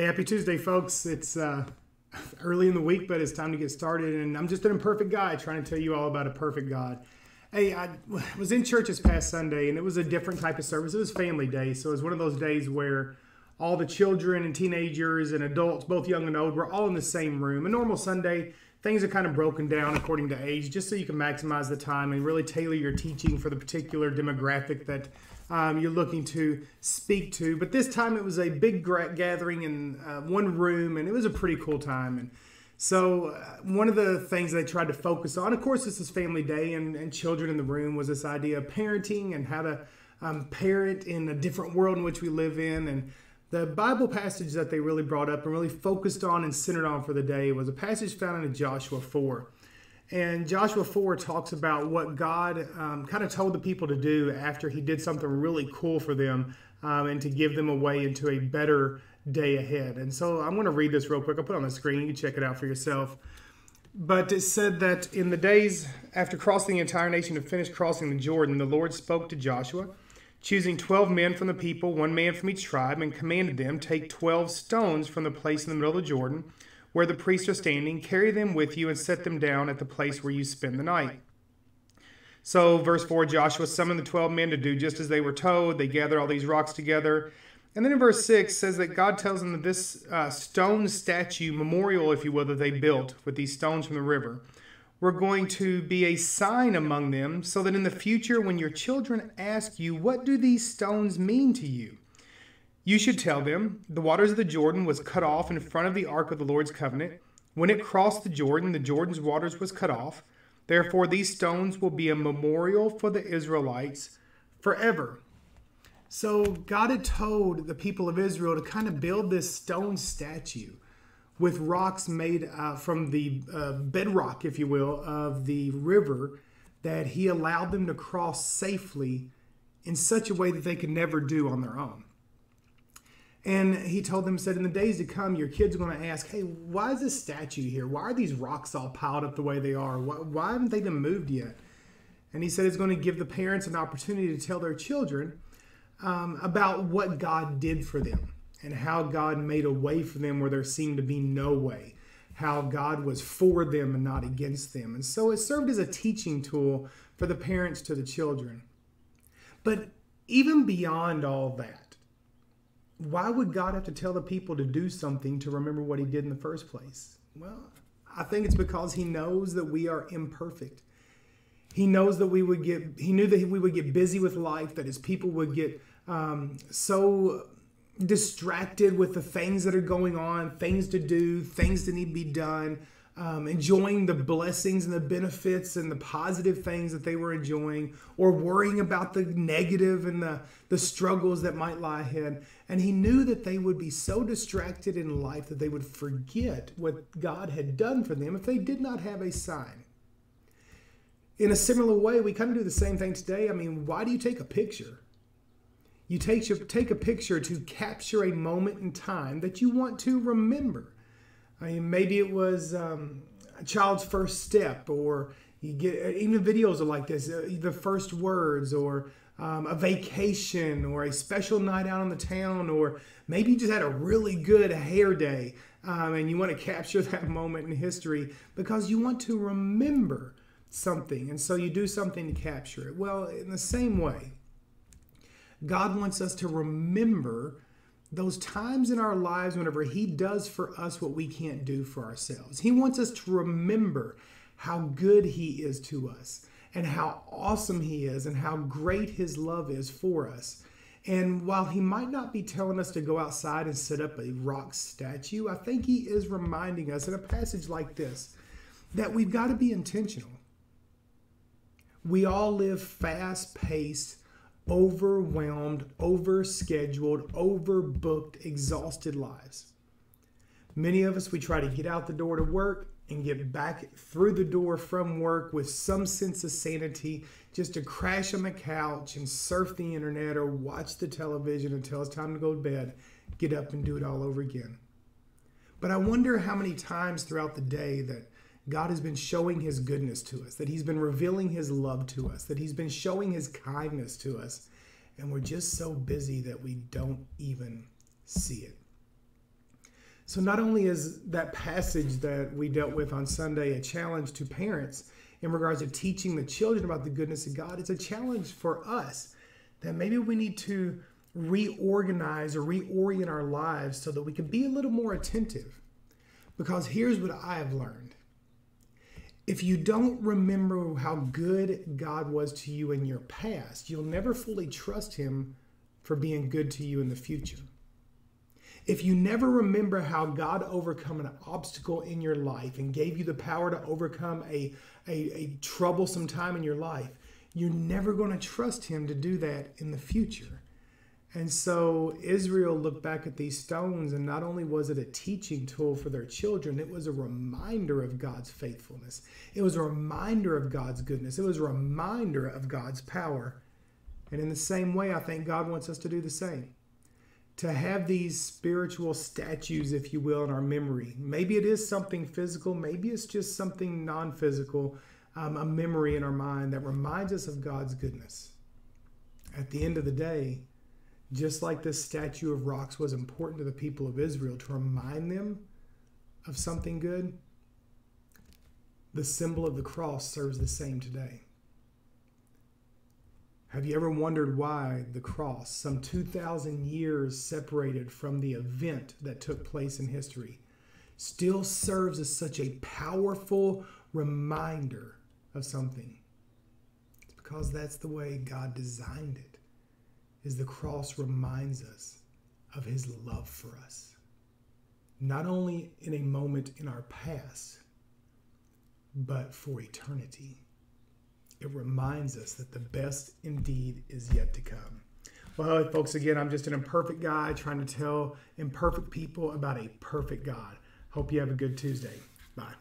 Hey, happy Tuesday, folks. It's early in the week, but it's time to get started. And I'm just an imperfect guy trying to tell you all about a perfect God. Hey, I was in church this past Sunday, and it was a different type of service. It was family day. So it was one of those days where all the children and teenagers and adults, both young and old, were all in the same room. A normal Sunday, things are kind of broken down according to age, just so you can maximize the time and really tailor your teaching for the particular demographic that you're looking to speak to. But this time it was a big gathering in one room, and it was a pretty cool time. And so one of the things they tried to focus on, of course, this is family day, and children in the room, was this idea of parenting and how to parent in a different world in which we live in. And the Bible passage that they really brought up and really focused on and centered on for the day was a passage found in Joshua 4. And Joshua 4 talks about what God kind of told the people to do after he did something really cool for them and to give them a way into a better day ahead. And so I'm going to read this real quick. I'll put it on the screen. You can check it out for yourself. But it said that in the days after crossing the entire nation to finish crossing the Jordan, the Lord spoke to Joshua, choosing 12 men from the people, one man from each tribe, and commanded them, take 12 stones from the place in the middle of the Jordan, where the priests are standing, carry them with you and set them down at the place where you spend the night. So verse 4, Joshua summoned the 12 men to do just as they were told. They gathered all these rocks together. And then in verse 6 says that God tells them that this stone statue, memorial, if you will, that they built with these stones from the river, were going to be a sign among them, so that in the future when your children ask you, what do these stones mean to you? You should tell them, the waters of the Jordan was cut off in front of the ark of the Lord's covenant. When it crossed the Jordan's waters was cut off. Therefore these stones will be a memorial for the Israelites forever. So God had told the people of Israel to kind of build this stone statue with rocks made from the bedrock, if you will, of the river that he allowed them to cross safely in such a way that they could never do on their own. And he told them, said, in the days to come, your kids are going to ask, hey, why is this statue here? Why are these rocks all piled up the way they are? Why haven't they been moved yet? And he said it's going to give the parents an opportunity to tell their children about what God did for them and how God made a way for them where there seemed to be no way, how God was for them and not against them. And so it served as a teaching tool for the parents to the children. But even beyond all that, why would God have to tell the people to do something to remember what he did in the first place? Well, I think it's because he knows that we are imperfect. He knows that he knew that we would get busy with life, that his people would get so distracted with the things that are going on, things to do, things that need to be done, enjoying the blessings and the benefits and the positive things that they were enjoying, or worrying about the negative and the struggles that might lie ahead. And he knew that they would be so distracted in life that they would forget what God had done for them if they did not have a sign. In a similar way, we kind of do the same thing today. I mean, why do you take a picture? You take a picture to capture a moment in time that you want to remember. I mean, maybe it was a child's first step, or you get even videos are like this, the first words, or a vacation, or a special night out on the town, or maybe you just had a really good hair day and you want to capture that moment in history because you want to remember something, and so you do something to capture it. Well, in the same way, God wants us to remember those times in our lives whenever he does for us what we can't do for ourselves. He wants us to remember how good he is to us and how awesome he is and how great his love is for us. And while he might not be telling us to go outside and set up a rock statue, I think he is reminding us in a passage like this that we've got to be intentional. We all live fast-paced, overwhelmed, overscheduled, overbooked, exhausted lives. Many of us, we try to get out the door to work and get back through the door from work with some sense of sanity, just to crash on the couch and surf the internet or watch the television until it's time to go to bed, get up and do it all over again. But I wonder how many times throughout the day that God has been showing his goodness to us, that he's been revealing his love to us, that he's been showing his kindness to us, and we're just so busy that we don't even see it. So not only is that passage that we dealt with on Sunday a challenge to parents in regards to teaching the children about the goodness of God, it's a challenge for us that maybe we need to reorganize or reorient our lives so that we can be a little more attentive. Because here's what I have learned. If you don't remember how good God was to you in your past, you'll never fully trust him for being good to you in the future. If you never remember how God overcome an obstacle in your life and gave you the power to overcome a troublesome time in your life, you're never going to trust him to do that in the future. And so Israel looked back at these stones, and not only was it a teaching tool for their children, it was a reminder of God's faithfulness. It was a reminder of God's goodness. It was a reminder of God's power. And in the same way, I think God wants us to do the same. To have these spiritual statues, if you will, in our memory. Maybe it is something physical. Maybe it's just something non-physical, a memory in our mind that reminds us of God's goodness. At the end of the day, just like this statue of rocks was important to the people of Israel to remind them of something good, the symbol of the cross serves the same today. Have you ever wondered why the cross, some 2,000 years separated from the event that took place in history, still serves as such a powerful reminder of something? It's because that's the way God designed it. Is the cross reminds us of his love for us. Not only in a moment in our past, but for eternity. It reminds us that the best indeed is yet to come. Well, folks, again, I'm just an imperfect guy trying to tell imperfect people about a perfect God. Hope you have a good Tuesday. Bye.